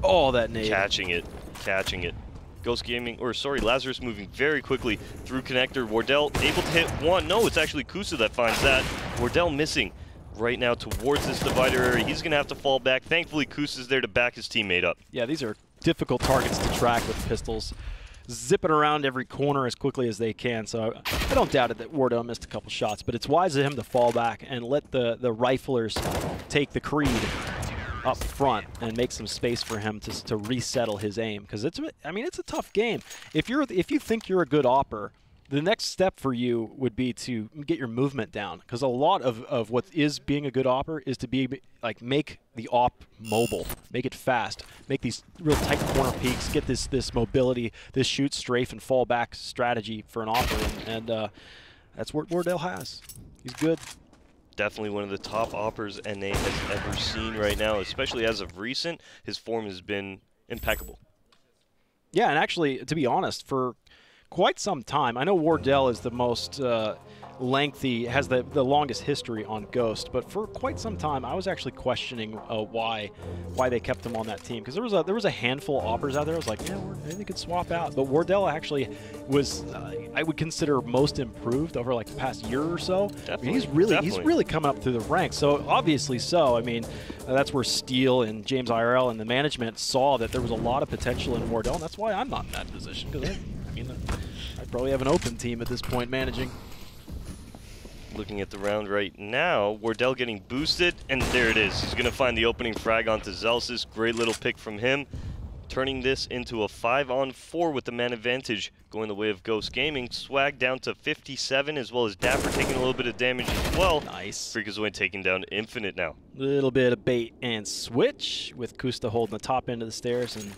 [SPEAKER 1] Oh, that nade.
[SPEAKER 2] Catching it. Ghost Gaming, or sorry, Lazarus moving very quickly through connector. Wardell able to hit 1. No, it's actually Kusa that finds that. Wardell missing right now towards this divider area. He's going to have to fall back. Thankfully, Kusa's there to back his teammate up.
[SPEAKER 1] Yeah, these are difficult targets to track with pistols. Zipping around every corner as quickly as they can, so I don't doubt it that Wardell missed a couple shots, but it's wise of him to fall back and let the riflers take the creed up front and make some space for him to resettle his aim, because it's a tough game. If you think you're a good opper, the next step for you would be to get your movement down, because a lot of what is being a good opper is to be like make the op mobile, make it fast, make these real tight corner peaks, get this mobility, this shoot, strafe, and fall back strategy for an opper, and that's what Wardell has. He's good.
[SPEAKER 2] Definitely one of the top oppers NA has ever seen right now, especially as of recent. His form has been impeccable. Yeah,
[SPEAKER 1] and actually, to be honest, for quite some time, I know Wardell is the most lengthy, has the longest history on Ghost. But for quite some time, I was actually questioning why they kept him on that team, because there was a handful of offers out there. I was like, yeah, maybe they could swap out. But Wardell actually was, I would consider, most improved over like the past year or so.
[SPEAKER 2] Definitely,
[SPEAKER 1] I mean, he's really coming up through the ranks. So obviously, I mean, that's where Steele and James IRL and the management saw that there was a lot of potential in Wardell, and that's why I'm not in that position, because I mean, I'd probably have an open team at this point managing.
[SPEAKER 2] Looking at the round right now, Wardell getting boosted, and there it is. He's going to find the opening frag onto Zelsis. Great little pick from him, turning this into a 5-on-4 with the man advantage going the way of Ghost Gaming. Swag down to 57, as well as Dapper taking a little bit of damage as well.
[SPEAKER 1] Nice.
[SPEAKER 2] Freakazoid taking down Infinite now.
[SPEAKER 1] Little bit of bait and switch with Kusta holding the top end of the stairs, and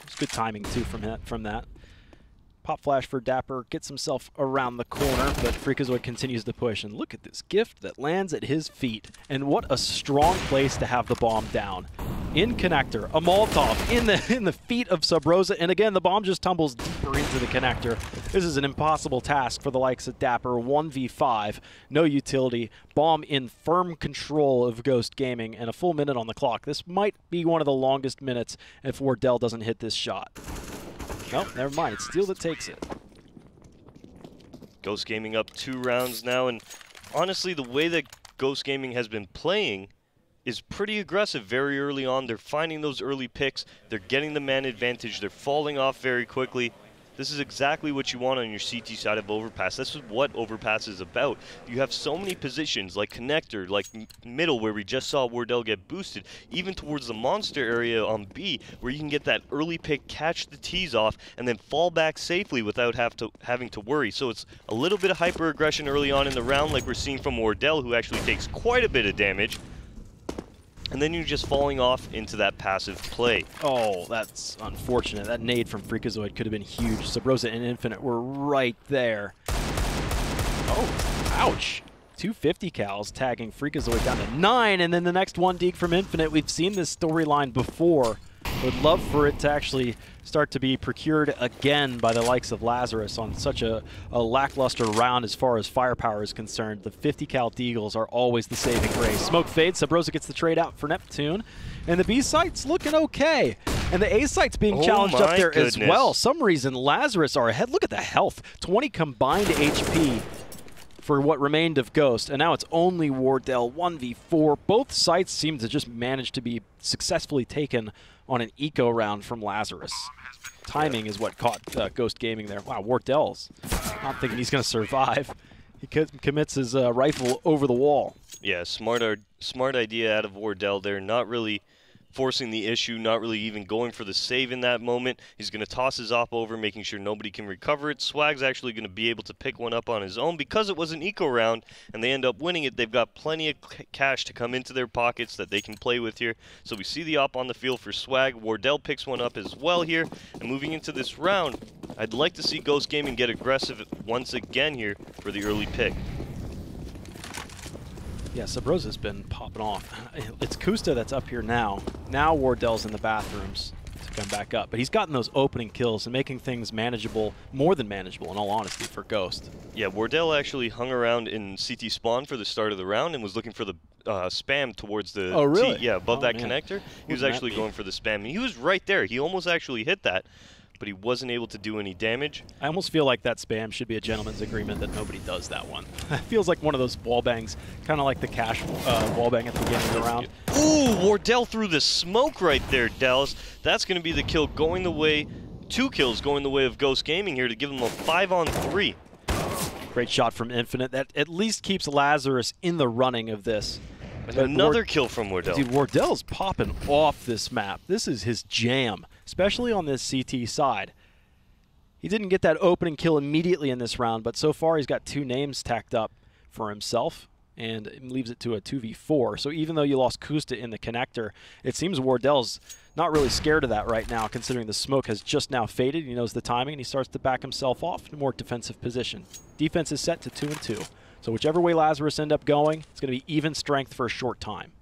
[SPEAKER 1] it's good timing too from that. Pop flash for Dapper, gets himself around the corner, but Freakazoid continues to push. And look at this gift that lands at his feet. And what a strong place to have the bomb down. In connector, a Molotov in the feet of Subrosa, and again, the bomb just tumbles deeper into the connector. This is an impossible task for the likes of Dapper. 1v5, no utility, bomb in firm control of Ghost Gaming, and a full minute on the clock. This might be one of the longest minutes if Wardell doesn't hit this shot. No, never mind. It's Steele that takes it.
[SPEAKER 2] Ghost Gaming up 2 rounds now, and honestly, the way that Ghost Gaming has been playing is pretty aggressive very early on. They're finding those early picks. They're getting the man advantage. They're falling off very quickly. This is exactly what you want on your CT side of Overpass. This is what Overpass is about. You have so many positions like connector, like middle, where we just saw Wardell get boosted, even towards the monster area on B, where you can get that early pick, catch the tees off, and then fall back safely without having to worry. So it's a little bit of hyper aggression early on in the round, like we're seeing from Wardell, who actually takes quite a bit of damage. And then you're just falling off into that passive play.
[SPEAKER 1] Oh, that's unfortunate. That nade from Freakazoid could have been huge. Subrosa and Infinite were right there. Oh, ouch. 250 cals tagging Freakazoid down to 9, and then the next one deke from Infinite. We've seen this storyline before. Would love for it to actually start to be procured again by the likes of Lazarus on such a lackluster round as far as firepower is concerned. The 50 cal Deagles are always the saving grace. Smoke fades, Subrosa gets the trade out for Neptune, and the B site's looking okay. And the A site's being challenged up there as well. Some reason Lazarus are ahead. Look at the health, 20 combined HP for what remained of Ghost, and now it's only Wardell 1v4. Both sites seem to just manage to be successfully taken on an eco round from Lazarus. Timing is what caught Ghost Gaming there. Wow, Wardell's not thinking he's going to survive. He commits his rifle over the wall.
[SPEAKER 2] Yeah, smart idea out of Wardell there. Not really forcing the issue, not really even going for the save in that moment. He's going to toss his op over, making sure nobody can recover it. Swag's actually going to be able to pick one up on his own because it was an eco round and they end up winning it. They've got plenty of cash to come into their pockets that they can play with here. So we see the op on the field for Swag. Wardell picks one up as well here. And moving into this round, I'd like to see Ghost Gaming get aggressive once again here for the early pick.
[SPEAKER 1] Yeah, Subrosa's been popping off. It's Kusta that's up here now. Now Wardell's in the bathrooms to come back up. But he's gotten those opening kills and making things manageable, more than manageable, in all honesty, for Ghost.
[SPEAKER 2] Yeah, Wardell actually hung around in CT spawn for the start of the round and was looking for the spam towards the above that connector. He was actually going for the spam. And he was right there. He almost actually hit that, but he wasn't able to do any damage.
[SPEAKER 1] I almost feel like that spam should be a gentleman's agreement that nobody does that one. It feels like one of those wall bangs, kind of like the cash wall bang at the beginning of the round.
[SPEAKER 2] Ooh, Wardell threw the smoke right there, Dallas. That's going to be the kill going the way, 2 kills going the way of Ghost Gaming here to give them a 5-on-3.
[SPEAKER 1] Great shot from Infinite. That at least keeps Lazarus in the running of this.
[SPEAKER 2] And another kill from Wardell.
[SPEAKER 1] Dude, Wardell's popping off this map. This is his jam, especially on this CT side. He didn't get that opening kill immediately in this round, but so far he's got 2 names tacked up for himself and leaves it to a 2v4. So even though you lost Kusta in the connector, it seems Wardell's not really scared of that right now, considering the smoke has just now faded. He knows the timing, and he starts to back himself off in a more defensive position. Defense is set to 2-2. So whichever way Lazarus end up going, it's going to be even strength for a short time.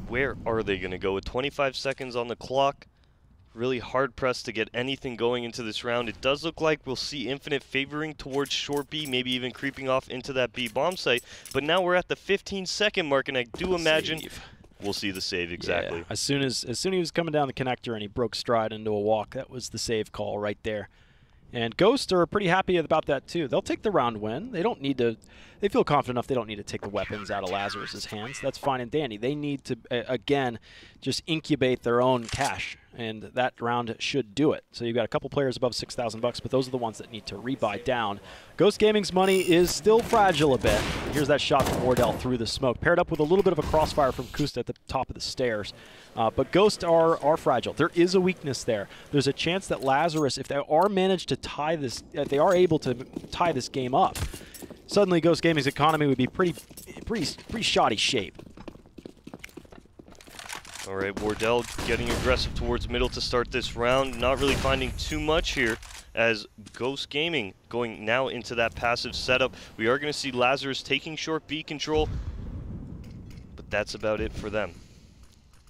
[SPEAKER 2] Where are they going to go with 25 seconds on the clock? really hard-pressed to get anything going into this round. It does look like we'll see Infinite favoring towards short B, maybe even creeping off into that B bomb site. But now we're at the 15-second mark, and I do imagine we'll see the save, exactly.
[SPEAKER 1] Yeah. As soon as he was coming down the connector and he broke stride into a walk, that was the save call right there. And Ghost are pretty happy about that too. They'll take the round win. They don't need to. They feel confident enough they don't need to take the weapons out of Lazarus's hands. That's fine and dandy. They need to, again, just incubate their own cash, and that round should do it. So you've got a couple players above $6,000, but those are the ones that need to rebuy down. Ghost Gaming's money is still fragile a bit. Here's that shot from Wardell through the smoke, paired up with a little bit of a crossfire from Kusta at the top of the stairs. But Ghost are fragile. There is a weakness there. There's a chance that Lazarus, if they are managed to tie this, if they are able to tie this game up, suddenly Ghost Gaming's economy would be pretty shoddy shape.
[SPEAKER 2] All right, Wardell getting aggressive towards middle to start this round. Not really finding too much here as Ghost Gaming going now into that passive setup. We are going to see Lazarus taking short B control, but that's about it for them.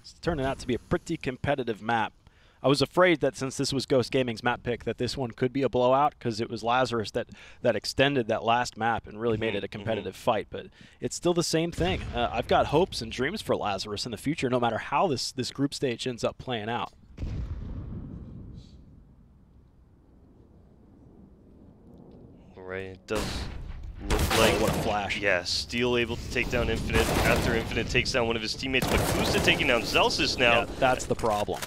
[SPEAKER 1] It's turning out to be a pretty competitive map. I was afraid that since this was Ghost Gaming's map pick that this one could be a blowout because it was Lazarus that extended that last map and really made it a competitive fight, but it's still the same thing. I've got hopes and dreams for Lazarus in the future no matter how this group stage ends up playing out.
[SPEAKER 2] All right, it does look like...
[SPEAKER 1] what a flash.
[SPEAKER 2] Yeah, Steel able to take down Infinite after Infinite takes down one of his teammates, but Kusta taking down Zelsis now.
[SPEAKER 1] Yeah, that's the problem.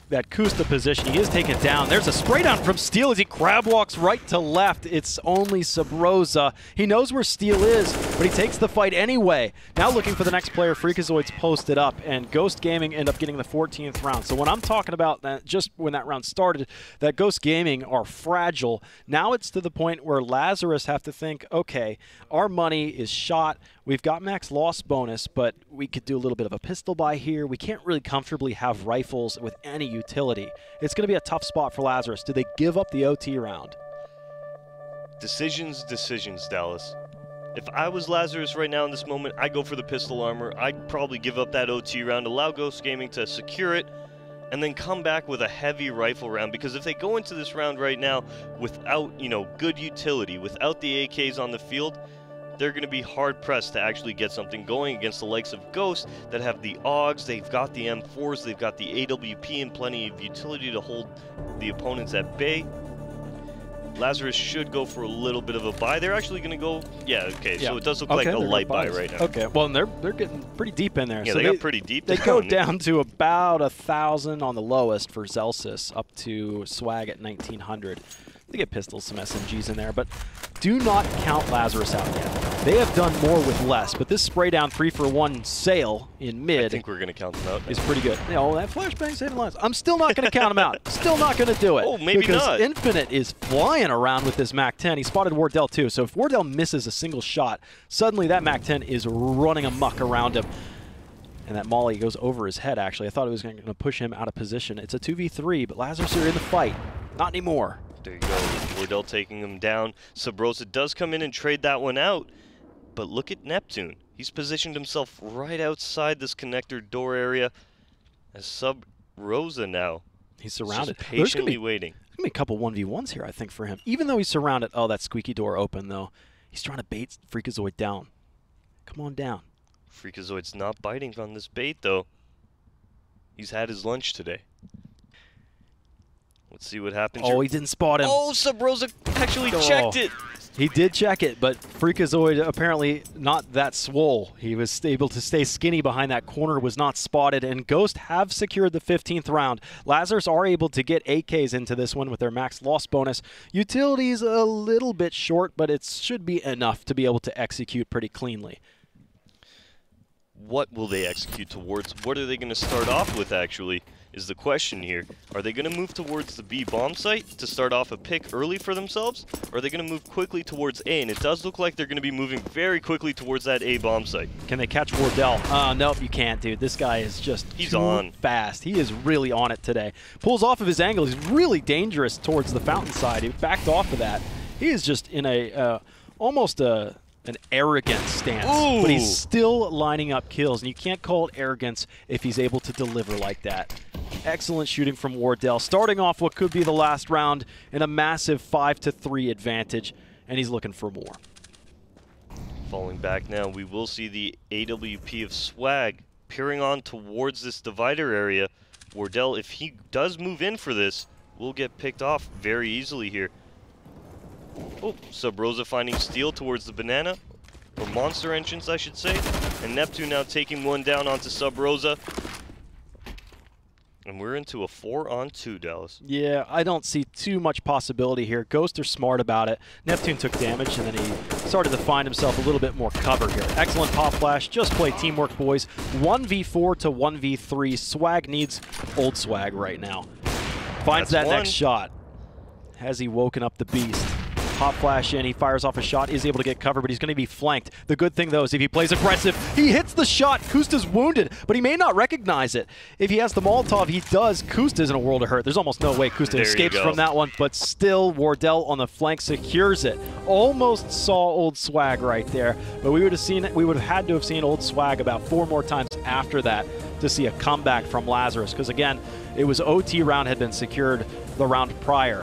[SPEAKER 1] That Kusta position, he is taken down. There's a spray down from Steel as he crab walks right to left. It's only Sabrosa. He knows where Steel is, but he takes the fight anyway. Now looking for the next player, Freakazoid's posted up, and Ghost Gaming end up getting the 14th round. So when I'm talking about that, just when that round started, that Ghost Gaming are fragile, now it's to the point where Lazarus have to think, okay, our money is shot. We've got max loss bonus, but we could do a little bit of a pistol buy here. We can't really comfortably have rifles with any utility. It's going to be a tough spot for Lazarus. Do they give up the OT round?
[SPEAKER 2] Decisions, Dallas. If I was Lazarus right now in this moment, I'd go for the pistol armor. I'd probably give up that OT round, allow Ghost Gaming to secure it, and then come back with a heavy rifle round, because if they go into this round right now without, good utility, without the AKs on the field, they're going to be hard-pressed to actually get something going against the likes of Ghost that have the AUGs, they've got the M4s, they've got the AWP and plenty of utility to hold the opponents at bay. Lazarus should go for a little bit of a buy. They're actually going to go, so it does look like a light buy right now.
[SPEAKER 1] Okay, well, and they're getting pretty deep in there.
[SPEAKER 2] Yeah,
[SPEAKER 1] so
[SPEAKER 2] they got pretty deep.
[SPEAKER 1] They go down to about 1,000 on the lowest for Zelsis, up to Swag at 1,900. They get pistols, some SMGs in there, but do not count Lazarus out yet. They have done more with less, but this spray down 3-for-1 sale in mid,
[SPEAKER 2] I think we're going to count them out now.
[SPEAKER 1] Is pretty good. That flashbang saving lives. I'm still not going to count them out. Still not going to do it.
[SPEAKER 2] Oh, maybe
[SPEAKER 1] because
[SPEAKER 2] not.
[SPEAKER 1] Infinite is flying around with this MAC-10. He spotted Wardell too, so if Wardell misses a single shot, suddenly that MAC-10 is running amok around him. And that Molly goes over his head, actually. I thought it was going to push him out of position. It's a 2v3, but Lazarus are in the fight. Not anymore.
[SPEAKER 2] There you go. Wardell taking him down. Sabrosa does come in and trade that one out. But look at Neptune. He's positioned himself right outside this connector door area. As Sub-Rosa now.
[SPEAKER 1] He's surrounded.
[SPEAKER 2] Just patiently waiting.
[SPEAKER 1] There's going to be a couple 1v1s here, I think, for him. Even though he's surrounded. Oh, that squeaky door open, though. He's trying to bait Freakazoid down. Come on down.
[SPEAKER 2] Freakazoid's not biting on this bait, though. He's had his lunch today. Let's see what happens.
[SPEAKER 1] Oh, he didn't spot him.
[SPEAKER 2] Oh, Sub-Rosa actually checked it.
[SPEAKER 1] He did check it, but Freakazoid apparently not that swole. He was able to stay skinny behind that corner, was not spotted, and Ghost have secured the 15th round. Lazarus are able to get AKs into this one with their max loss bonus. Utility's a little bit short, but it should be enough to be able to execute pretty cleanly.
[SPEAKER 2] What will they execute towards? What are they going to start off with, actually, is the question here. Are they going to move towards the B bomb site to start off a pick early for themselves? Or are they going to move quickly towards A? And it does look like they're going to be moving very quickly towards that A bomb site.
[SPEAKER 1] Can they catch Wardell? Nope, you can't, dude. This guy is just too fast. He is really on it today. Pulls off of his angle. He's really dangerous towards the fountain side. He backed off of that. He is just in a almost an arrogant stance, but he's still lining up kills, and you can't call it arrogance if he's able to deliver like that. Excellent shooting from Wardell, starting off what could be the last round in a massive 5-3 advantage, and he's looking for more.
[SPEAKER 2] Falling back now, we will see the AWP of Swag peering on towards this divider area. Wardell, if he does move in for this, will get picked off very easily here. Oh, Sub Rosa finding steal towards the banana, or monster entrance, I should say. And Neptune now taking one down onto Sub Rosa. And we're into a 4-on-2, Dallas.
[SPEAKER 1] Yeah, I don't see too much possibility here. Ghost are smart about it. Neptune took damage, and then he started to find himself a little bit more cover here. Excellent pop flash. Just play teamwork, boys. 1v4 to 1v3. Swag needs old Swag right now. Finds that next shot. Has he woken up the beast? Pop flash in, he fires off a shot, is able to get cover, but he's going to be flanked. The good thing, though, is if he plays aggressive, he hits the shot. Kusta's wounded, but he may not recognize it. If he has the Molotov, he does. Kusta's in a world of hurt. There's almost no way Kusta escapes from that one, but still, Wardell on the flank secures it. Almost saw old Swag right there, but we would have had to have seen old Swag about 4 more times after that to see a comeback from Lazarus, because again, it was OT round had been secured the round prior.